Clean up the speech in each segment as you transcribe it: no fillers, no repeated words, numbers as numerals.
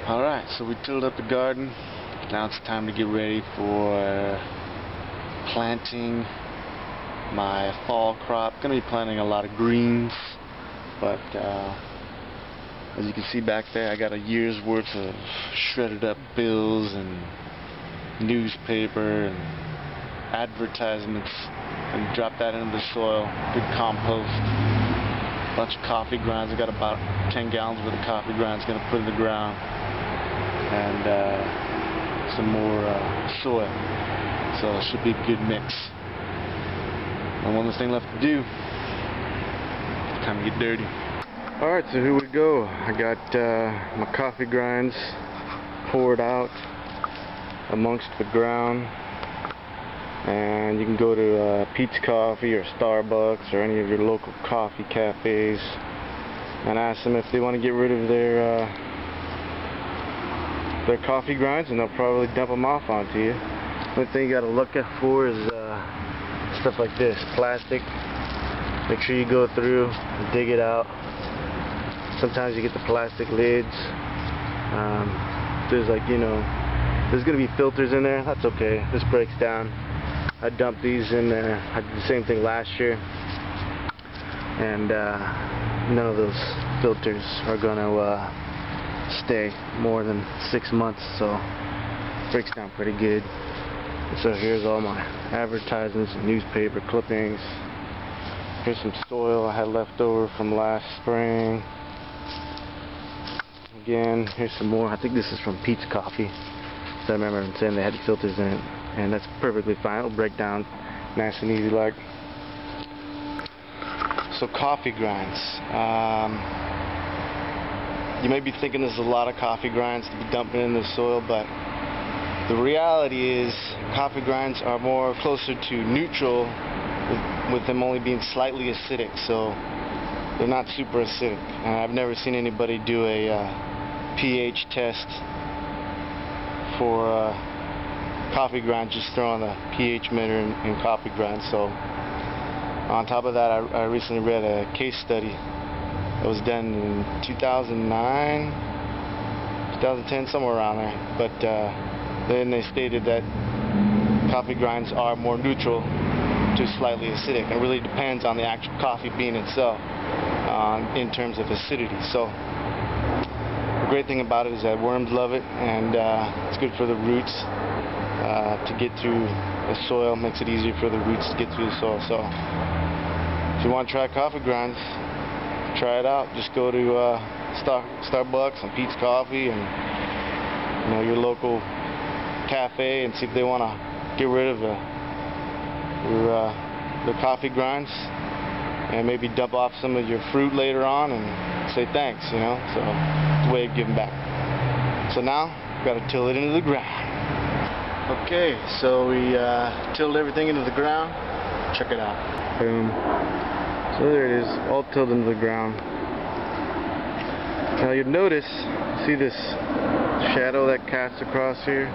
Alright, so we tilled up the garden. Now it's time to get ready for planting my fall crop. Gonna be planting a lot of greens, but as you can see back there, I got a year's worth of shredded up bills and newspaper and advertisements, and drop that into the soil. Good compost. Bunch of coffee grinds. I got about 10 gallons worth of coffee grinds. Gonna put in the ground, and some more soil. So it should be a good mix. And one less thing left to do. Time to get dirty. Alright, so here we go. I got my coffee grinds poured out amongst the ground. And you can go to Peet's Coffee or Starbucks or any of your local coffee cafes and ask them if they want to get rid of their coffee grinds, and they'll probably dump them off onto you. One thing you got to look out for is stuff like this, plastic. Make sure you go through and dig it out. Sometimes you get the plastic lids. There's there's gonna be filters in there. That's okay. This breaks down. I dumped these in there. I did the same thing last year, and none of those filters are gonna stay more than 6 months, so it breaks down pretty good. So here's all my advertisements and newspaper clippings. Here's some soil I had left over from last spring. Again, here's some more. I think this is from Peet's Coffee. So I remember them saying they had filters in it, and that's perfectly fine. It'll break down nice and easy like. So coffee grinds. You may be thinking there's a lot of coffee grinds to be dumping in the soil, but the reality is coffee grinds are more closer to neutral, with them only being slightly acidic, so they're not super acidic. And I've never seen anybody do a pH test for coffee grinds, just throwing a pH meter in coffee grinds. So on top of that, I recently read a case study that was done in 2009, 2010, somewhere around there. But then they stated that coffee grinds are more neutral to slightly acidic. It really depends on the actual coffee bean itself in terms of acidity. So the great thing about it is that worms love it, and it's good for the roots to get through the soil. Makes it easier for the roots to get through the soil. So if you want to try coffee grinds, try it out. Just go to Starbucks and Peet's Coffee and your local cafe and see if they want to get rid of the coffee grinds, and maybe dump off some of your fruit later on and say thanks, So it's a way of giving back. So now we've got to till it into the ground. Okay, so we tilled everything into the ground. Check it out. Boom. So there it is, all tilled into the ground. Now you'll notice, see this shadow that casts across here?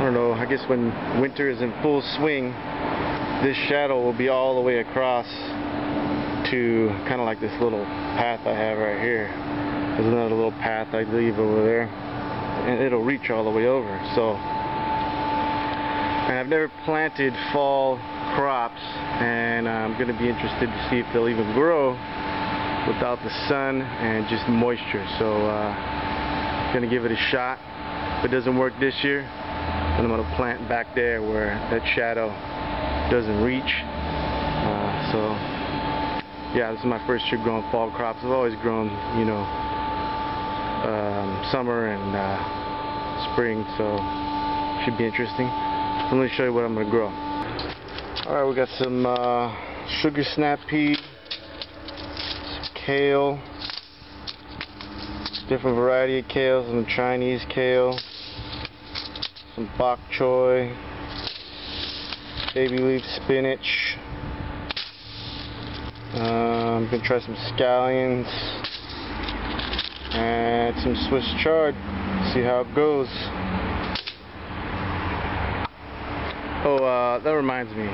I don't know, I guess when winter is in full swing, this shadow will be all the way across to kind of like this little path I have right here. There's another little path I leave over there, and it'll reach all the way over. So, and I've never planted fall crops, and I'm going to be interested to see if they'll even grow without the sun and just moisture. So going to give it a shot. If it doesn't work this year, then I'm going to plant back there where that shadow doesn't reach. So yeah, this is my first year growing fall crops. I've always grown summer and spring, so should be interesting. So let me show you what I'm going to grow. Alright, we got some sugar snap pea, some kale, different variety of kale, some Chinese kale, some bok choy, baby leaf spinach. I'm going to try some scallions and some Swiss chard. See how it goes. Oh, that reminds me.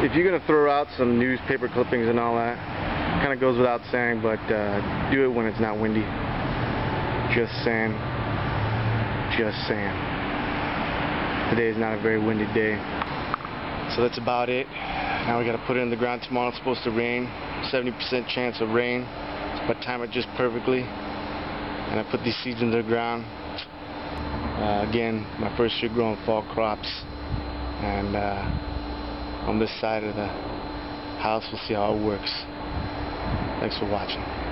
If you're going to throw out some newspaper clippings and all that, kind of goes without saying, but do it when it's not windy. Just saying. Just saying. Today is not a very windy day. So that's about it. Now we got to put it in the ground tomorrow. It's supposed to rain. 70% chance of rain. So I time it just perfectly. And I put these seeds in the ground. Again, my first year growing fall crops. And on this side of the house, we'll see how it works. Thanks for watching.